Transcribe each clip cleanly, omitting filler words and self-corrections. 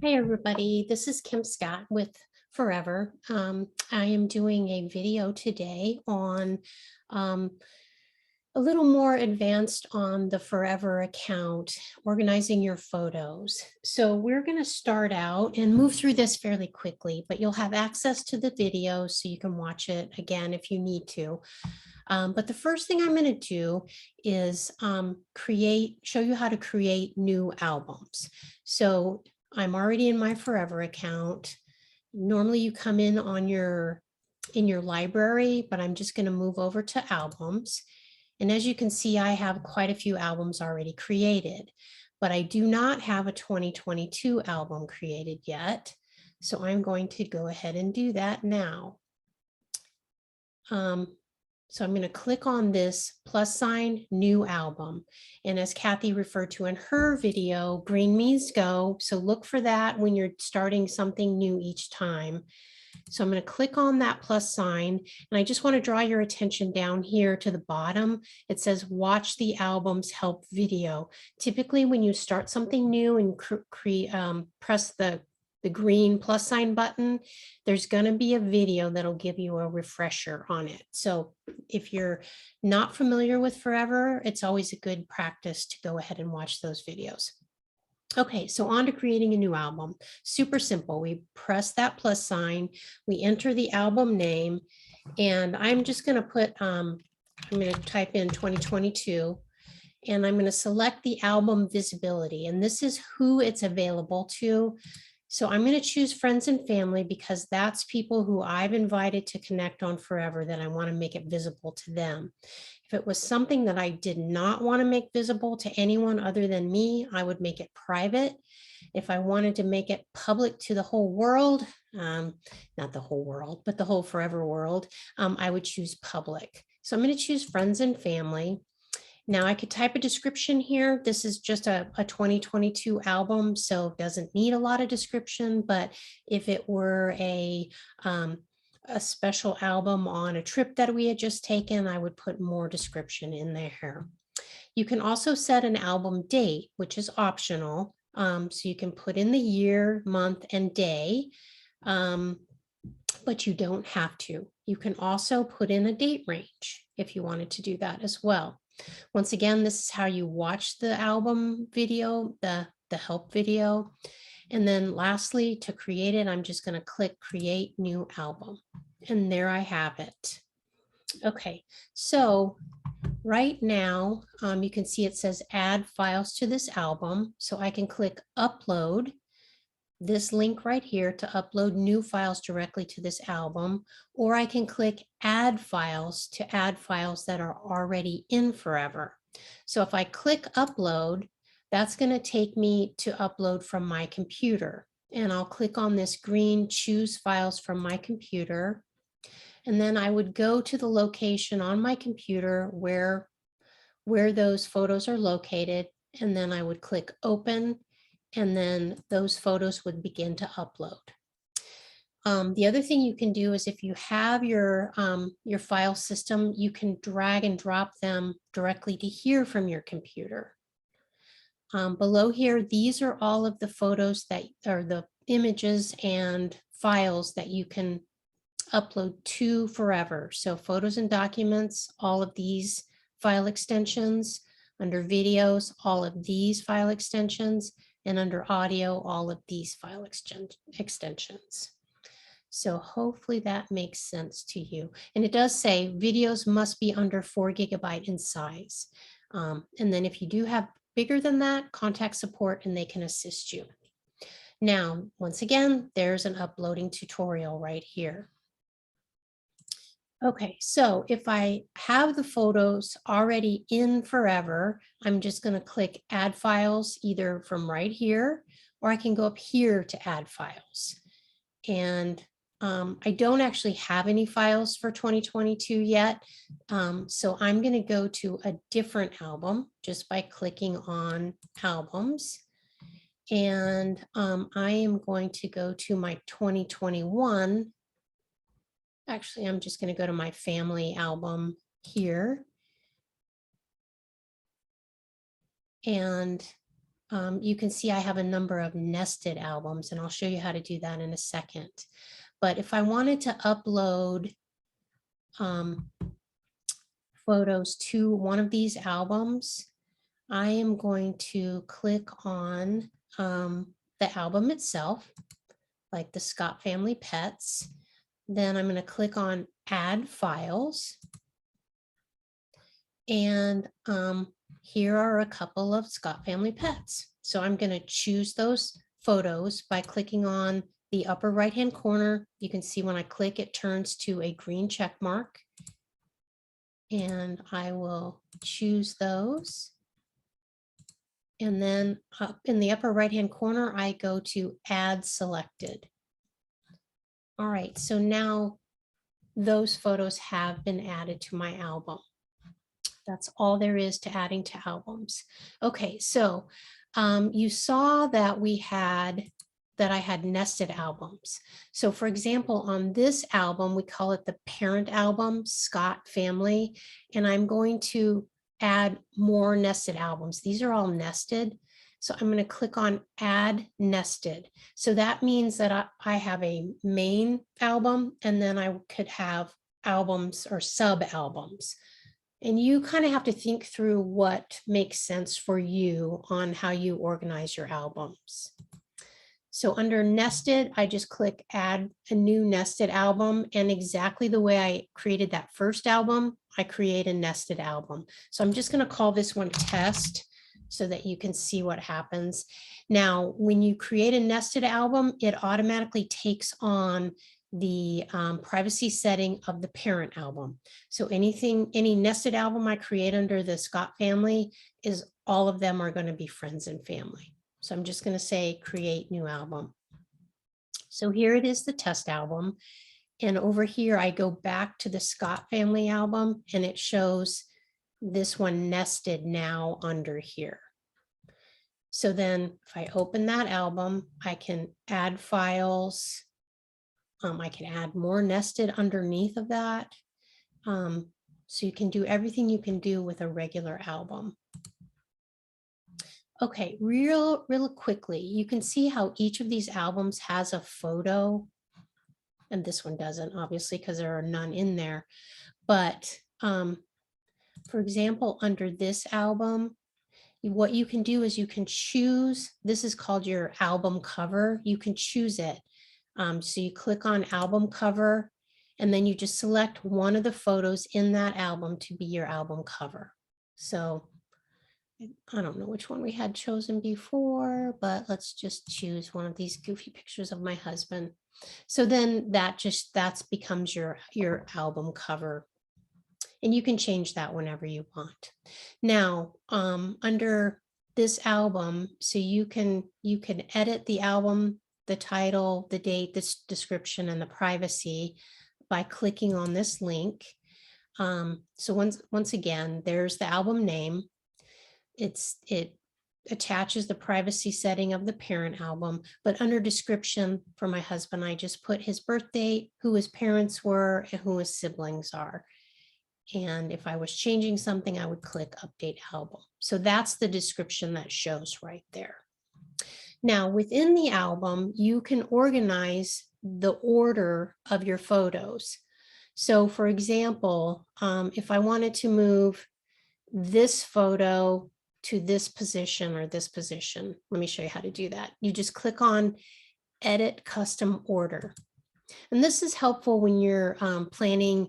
Hi, everybody. This is Kim Scott with Forever. I am doing a video today on um, a little more advanced on the Forever account, organizing your photos. So we're going to start out and move through this fairly quickly, but you'll have access to the video so you can watch it again if you need to. But the first thing I'm going to do is show you how to create new albums. So I'm already in my Forever account. Normally you come in on in your library, but I'm just going to move over to albums. And as you can see, I have quite a few albums already created, but I do not have a 2022 album created yet. So I'm going to go ahead and do that now. So I'm going to click on this plus sign new album. And as Kathy referred to in her video, green means go. So look for that when you're starting something new each time. So I'm going to click on that plus sign. And I just want to draw your attention down here to the bottom. It says watch the album's help video. Typically when you start something new and press the green plus sign button, there's going to be a video that'll give you a refresher on it. So if you're not familiar with Forever, it's always a good practice to go ahead and watch those videos. Okay, so on to creating a new album. Super simple. We press that plus sign, we enter the album name, and I'm just going to put, I'm going to type in 2022. And I'm going to select the album visibility, and this is who it's available to. So I'm going to choose friends and family because that's people who I've invited to connect on Forever that I want to make it visible to them. If it was something that I did not want to make visible to anyone other than me, I would make it private. If I wanted to make it public to the whole world, not the whole world, but the whole Forever world, I would choose public. So I'm going to choose friends and family. Now I could type a description here. This is just a 2022 album, so it doesn't need a lot of description, but if it were a special album on a trip that we had just taken, I would put more description in there. You can also set an album date, which is optional. So you can put in the year, month, and day, but you don't have to. You can also put in a date range if you wanted to do that as well. Once again, this is how you watch the album video, the help video. And then lastly, to create it, I'm just going to click create new album. And there I have it. Okay, so right now, you can see it says add files to this album. So I can click upload this link right here to upload new files directly to this album, or I can click add files to add files that are already in Forever. So if I click upload, that's going to take me to upload from my computer. And I'll click on this green choose files from my computer. And then I would go to the location on my computer where those photos are located. And then I would click open, and then those photos would begin to upload. The other thing you can do is if you have your file system, you can drag and drop them directly to here from your computer. Below here, these are all of the photos that are the images and files that you can upload to Forever. So photos and documents, all of these file extensions. Under videos, all of these file extensions, and under audio, all of these file extensions. So hopefully that makes sense to you. And it does say videos must be under 4 GB in size. And then if you do have bigger than that, contact support and they can assist you. Now, once again, there's an uploading tutorial right here. Okay, so if I have the photos already in Forever, I'm just going to click add files either from right here, or I can go up here to add files. And I don't actually have any files for 2022 yet. So I'm going to go to a different album just by clicking on albums. And I am going to go to my 2021. Actually, I'm just going to go to my family album here. And you can see I have a number of nested albums, and I'll show you how to do that in a second. But if I wanted to upload photos to one of these albums, I am going to click on the album itself, like the Scott Family Pets. Then I'm going to click on Add Files. And here are a couple of Scott Family Pets. So I'm going to choose those photos by clicking on the upper right-hand corner. You can see when I click, it turns to a green check mark. And I will choose those. And then up in the upper right-hand corner, I go to Add Selected. All right, so now those photos have been added to my album. That's all there is to adding to albums. Okay, so you saw that I had nested albums. So for example, on this album, we call it the parent album, Scott Family, and I'm going to add more nested albums. These are all nested. So I'm going to click on Add Nested. So that means that I have a main album, and then I could have albums or sub albums. And you kind of have to think through what makes sense for you on how you organize your albums. So under nested, I just click add a new nested album, and exactly the way I created that first album, I create a nested album. So I'm just going to call this one test so that you can see what happens. Now, when you create a nested album, it automatically takes on the privacy setting of the parent album. So any nested album I create under the Scott Family is all of them are going to be friends and family. So I'm just going to say create new album. So here it is, the test album. And over here, I go back to the Scott Family album, and it shows this one nested now under here. So then if I open that album, I can add files. I can add more nested underneath of that. So you can do everything you can do with a regular album. Okay, real quickly, you can see how each of these albums has a photo, and this one doesn't, obviously, because there are none in there. But for example, under this album, what you can do is you can choose, this is called your album cover. You can choose it. So you click on album cover, and then you just select one of the photos in that album to be your album cover. So I don't know which one we had chosen before, but let's just choose one of these goofy pictures of my husband. So then that becomes your album cover. And you can change that whenever you want. Now, under this album, so you can edit the album, the title, the date, this description, and the privacy by clicking on this link. So once again, there's the album name. It attaches the privacy setting of the parent album, but under description for my husband, I just put his birth date, who his parents were, and who his siblings are. And if I was changing something, I would click update album. So that's the description that shows right there. Now within the album, you can organize the order of your photos. So for example, if I wanted to move this photo to this position or this position, let me show you how to do that. You just click on edit custom order. And this is helpful when you're planning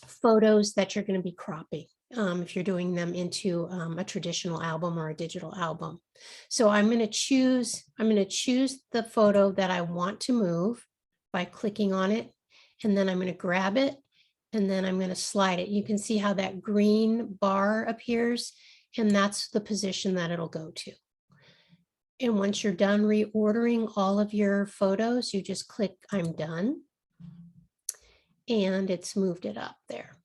photos that you're going to be cropping if you're doing them into a traditional album or a digital album. So I'm going to choose the photo that I want to move by clicking on it, and then I'm going to grab it, and then I'm going to slide it. You can see how that green bar appears, and that's the position that it'll go to. And once you're done reordering all of your photos, you just click I'm done, and it's moved it up there.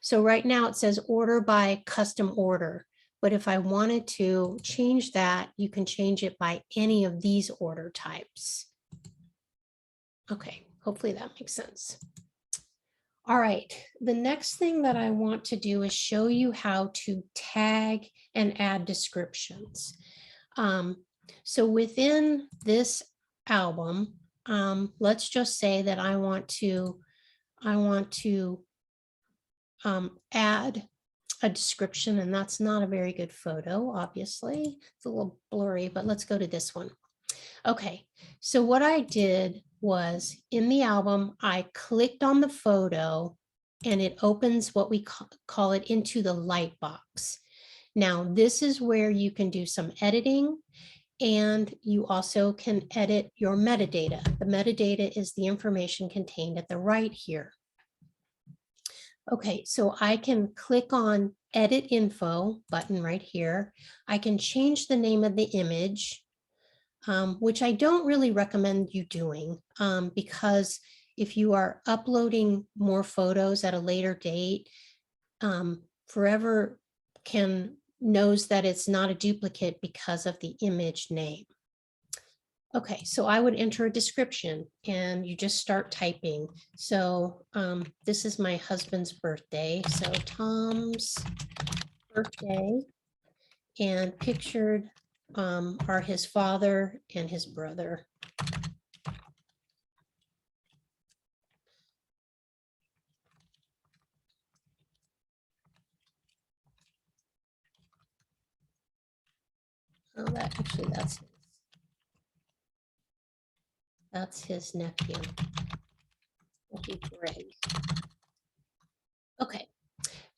So right now it says order by custom order, but if I wanted to change that, you can change it by any of these order types. Okay, hopefully that makes sense. All right, the next thing that I want to do is show you how to tag and add descriptions. So within this album, let's just say that I want to add a description, and that's not a very good photo, obviously. It's a little blurry, but let's go to this one. Okay, so what I did was in the album, I clicked on the photo and it opens what we call it into the light box. Now, this is where you can do some editing and you also can edit your metadata. The metadata is the information contained at the right here. Okay, so I can click on Edit Info button right here. I can change the name of the image, which I don't really recommend you doing because if you are uploading more photos at a later date, Forever knows that it's not a duplicate because of the image name. Okay, so I would enter a description and you just start typing. So this is my husband's birthday. So Tom's birthday, and pictured are his father and his brother. Oh, that's his nephew. Greg. Okay.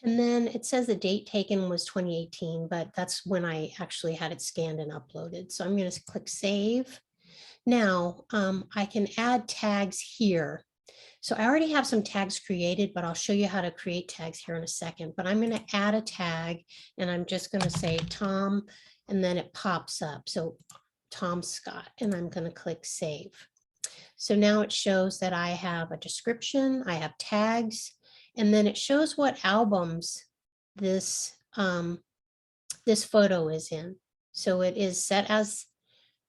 And then it says the date taken was 2018, but that's when I actually had it scanned and uploaded. So I'm going to click save. Now I can add tags here. So I already have some tags created, but I'll show you how to create tags here in a second. But I'm going to add a tag and I'm just going to say Tom, and then it pops up. So Tom Scott, and I'm going to click save. So now it shows that I have a description, I have tags, and then it shows what albums this this photo is in. So it is set as,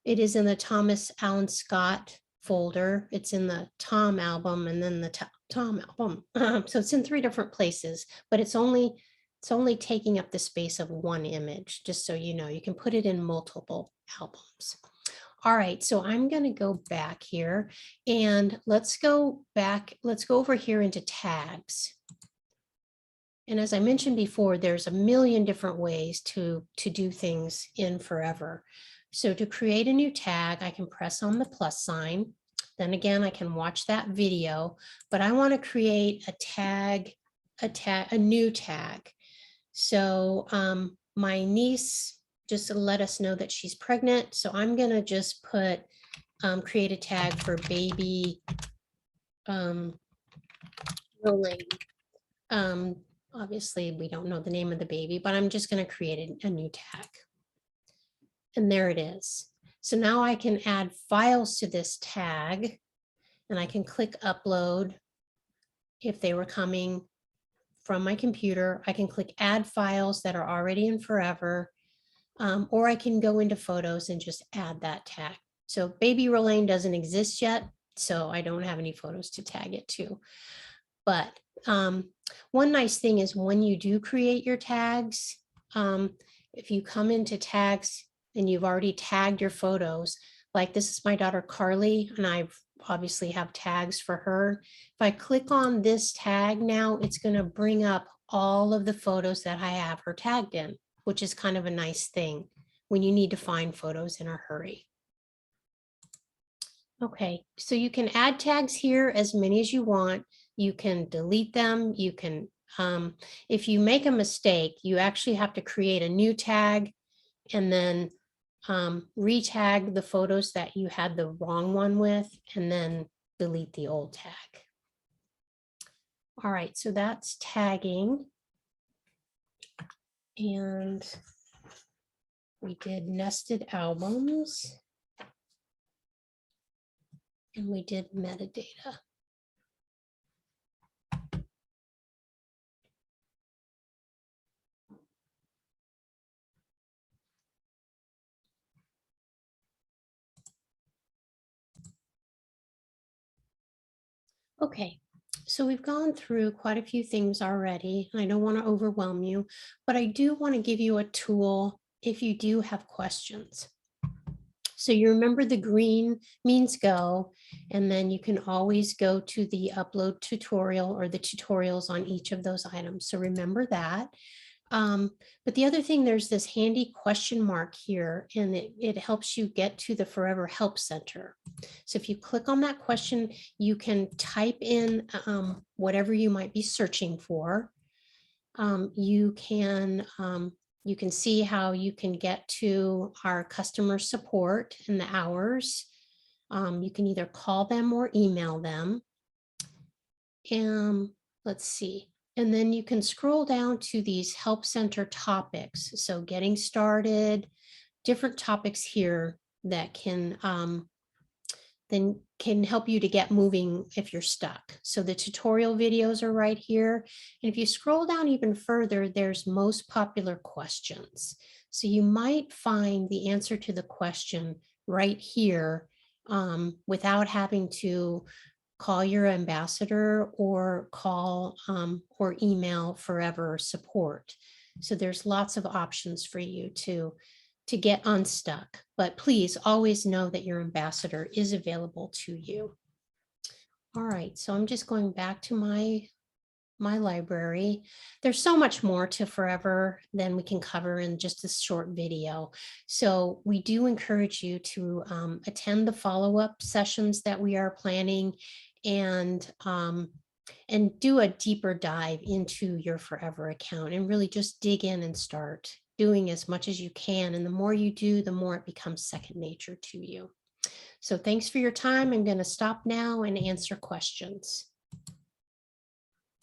it is in the Thomas Allen Scott folder. It's in the Tom album and then the Tom album. So it's in 3 different places, but it's only taking up the space of one image, just so you know. You can put it in multiple albums. All right, so I'm going to go back here and let's go over here into tags. And as I mentioned before, there's a million different ways to do things in Forever. So to create a new tag, I can press on the plus sign. Then again, I can watch that video, but I want to create a new tag. So my niece just to let us know that she's pregnant. So I'm going to just put, create a tag for baby Rolane. Obviously, we don't know the name of the baby, but I'm just going to create a new tag. And there it is. So now I can add files to this tag and I can click upload if they were coming from my computer. I can click add files that are already in Forever, or I can go into photos and just add that tag. So baby Rolane doesn't exist yet, so I don't have any photos to tag it to. But one nice thing is when you do create your tags, if you come into tags and you've already tagged your photos, like this is my daughter Carly, and I obviously have tags for her. If I click on this tag now, it's going to bring up all of the photos that I have her tagged in, which is kind of a nice thing when you need to find photos in a hurry. Okay, so you can add tags here as many as you want. You can delete them. You can, if you make a mistake, you actually have to create a new tag and then re-tag the photos that you had the wrong one with, and then delete the old tag. All right, so that's tagging. And we did nested albums. And we did metadata. Okay, So we've gone through quite a few things already. I don't want to overwhelm you, but I do want to give you a tool if you do have questions. So you remember the green means go, and then you can always go to the upload tutorial or the tutorials on each of those items. So remember that. But the other thing, there's this handy question mark here, and it helps you get to the Forever Help Center. So if you click on that question, you can type in whatever you might be searching for. You can see how you can get to our customer support and the hours. You can either call them or email them. And let's see. And then you can scroll down to these help center topics. So getting started, different topics here that then can help you to get moving if you're stuck. So the tutorial videos are right here. And if you scroll down even further, there's most popular questions. So you might find the answer to the question right here without having to call your ambassador or call or email Forever support. So there's lots of options for you to get unstuck, but please always know that your ambassador is available to you. All right, so I'm just going back to my library. There's so much more to Forever than we can cover in just this short video. So we do encourage you to attend the follow-up sessions that we are planning and do a deeper dive into your Forever account and really just dig in and start doing as much as you can. And the more you do, the more it becomes second nature to you. So thanks for your time. I'm going to stop now and answer questions.